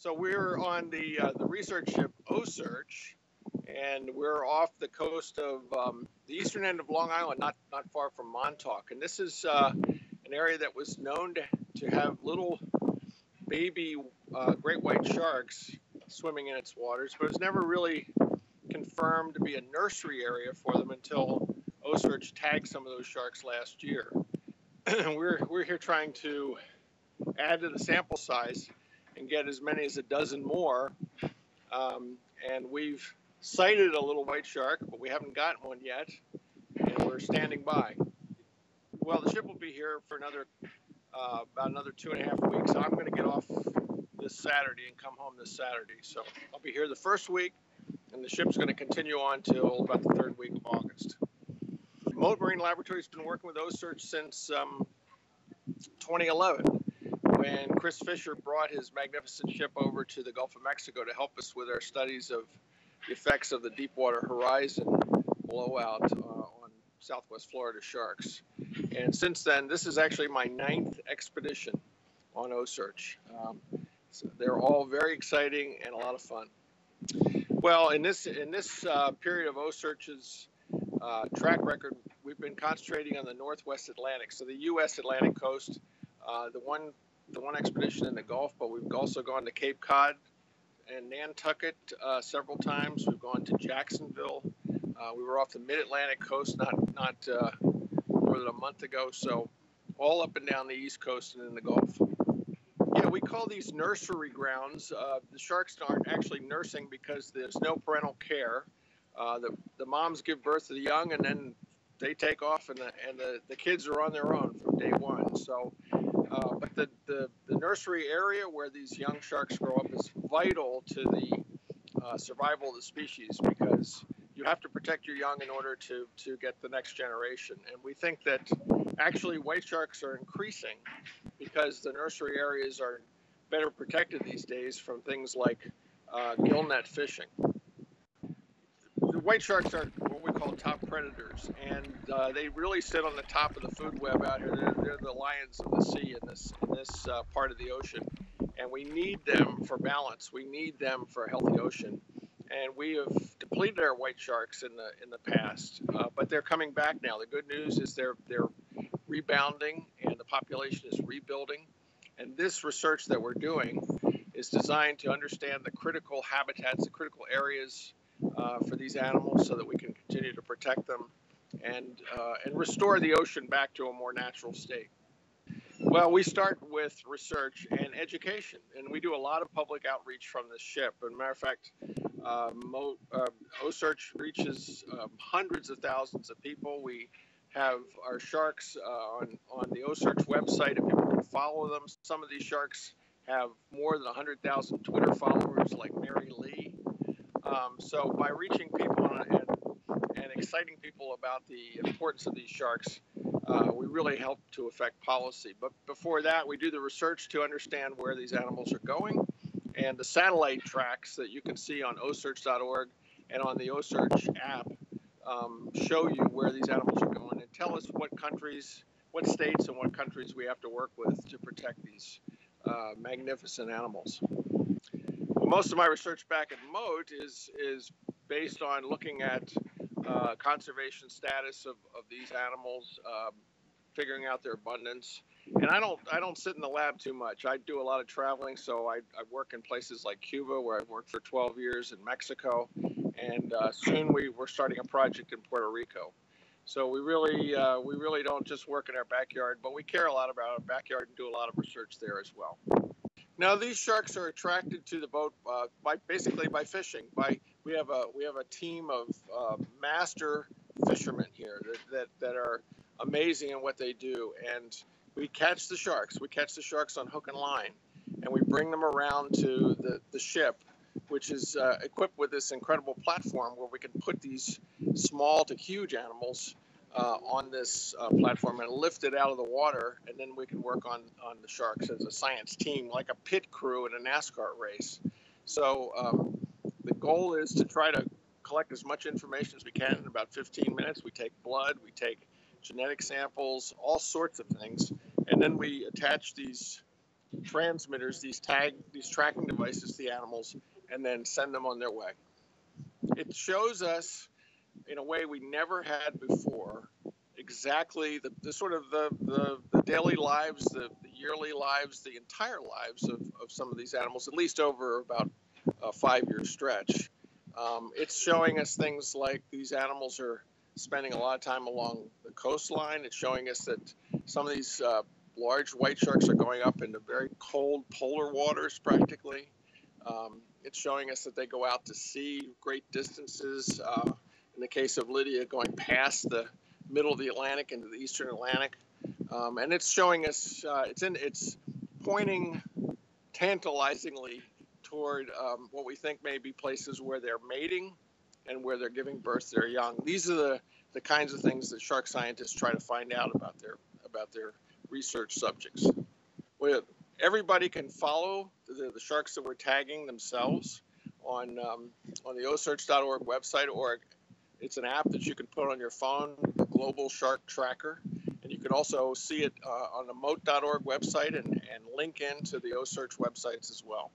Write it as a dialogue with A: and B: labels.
A: So we're on the research ship OCEARCH, and we're off the coast of the eastern end of Long Island, not far from Montauk. And this is an area that was known to have little baby great white sharks swimming in its waters, but it's never really confirmed to be a nursery area for them until OCEARCH tagged some of those sharks last year. We're here trying to add to the sample size and get as many as a dozen more. And we've sighted a little white shark, but we haven't gotten one yet, and we're standing by. Well, the ship will be here for about another 2.5 weeks. I'm going to get off this Saturday and come home this Saturday. So I'll be here the first week, and the ship's going to continue on till about the third week of August. Mote Marine Laboratory has been working with OCEARCH since 2011, when Chris Fisher brought his magnificent ship over to the Gulf of Mexico to help us with our studies of the effects of the Deepwater Horizon blowout on Southwest Florida sharks. And since then, this is actually my 9th expedition on OCEARCH. So they're all very exciting and a lot of fun. Well, in this period of OCEARCH's track record, we've been concentrating on the Northwest Atlantic, so the U.S. Atlantic coast. The one expedition in the Gulf, but we've also gone to Cape Cod and Nantucket several times. We've gone to Jacksonville. We were off the Mid-Atlantic coast not more than a month ago, so all up and down the East Coast and in the Gulf. Yeah, we call these nursery grounds. The sharks aren't actually nursing because there's no parental care. The moms give birth to the young, and then they take off, and the kids are on their own from day one. So, but the nursery area where these young sharks grow up is vital to the survival of the species, because you have to protect your young in order to get the next generation. And we think that actually white sharks are increasing because the nursery areas are better protected these days from things like gillnet fishing. The white sharks are what we call top predators, and they really sit on the top of the food web out here. They're the lions of the sea in this part of the ocean, and we need them for balance. We need them for a healthy ocean, and we have depleted our white sharks in the past, but they're coming back now. The good news is they're rebounding, and the population is rebuilding. And this research that we're doing is designed to understand the critical habitats, the critical areas for these animals, so that we can continue to protect them and restore the ocean back to a more natural state. Well, we start with research and education, and we do a lot of public outreach from this ship. As a matter of fact, OCEARCH reaches hundreds of thousands of people. We have our sharks on the OCEARCH website, if people can follow them. Some of these sharks have more than 100,000 Twitter followers, like Mary Lee. So by reaching people and exciting people about the importance of these sharks, we really help to affect policy. But before that, we do the research to understand where these animals are going, and the satellite tracks that you can see on OCEARCH.org and on the OCEARCH app show you where these animals are going and tell us what countries, what states and what countries we have to work with to protect these magnificent animals. Most of my research back at Mote is based on looking at conservation status of these animals, figuring out their abundance. And I don't sit in the lab too much. I do a lot of traveling, so I work in places like Cuba, where I've worked for 12 years, in Mexico, and soon we're starting a project in Puerto Rico. So we really don't just work in our backyard, but we care a lot about our backyard and do a lot of research there as well. Now, these sharks are attracted to the boat basically by fishing. We have a team of master fishermen here that are amazing in what they do, and we catch the sharks. We catch the sharks on hook and line, and we bring them around to the ship, which is equipped with this incredible platform where we can put these small to huge animals on this platform and lift it out of the water, and then we can work on the sharks as a science team, like a pit crew in a NASCAR race. So the goal is to try to collect as much information as we can in about 15 minutes. We take blood, we take genetic samples, all sorts of things, and then we attach these transmitters, these tracking devices to the animals, and then send them on their way. It shows us in a way we never had before exactly the sort of the daily lives, the yearly lives, the entire lives of some of these animals, at least over about a 5-year stretch. It's showing us things like these animals are spending a lot of time along the coastline. It's showing us that some of these large white sharks are going up into very cold polar waters practically. It's showing us that they go out to sea great distances. In the case of Lydia, going past the middle of the Atlantic into the eastern Atlantic. And it's showing us, it's pointing tantalizingly toward what we think may be places where they're mating and where they're giving birth to their young. These are the kinds of things that shark scientists try to find out about their research subjects. Everybody can follow the sharks that we're tagging themselves on the OCEARCH.org website, or it's an app that you can put on your phone, the Global Shark Tracker. And you can also see it on the Mote.org website and link into the OCEARCH websites as well.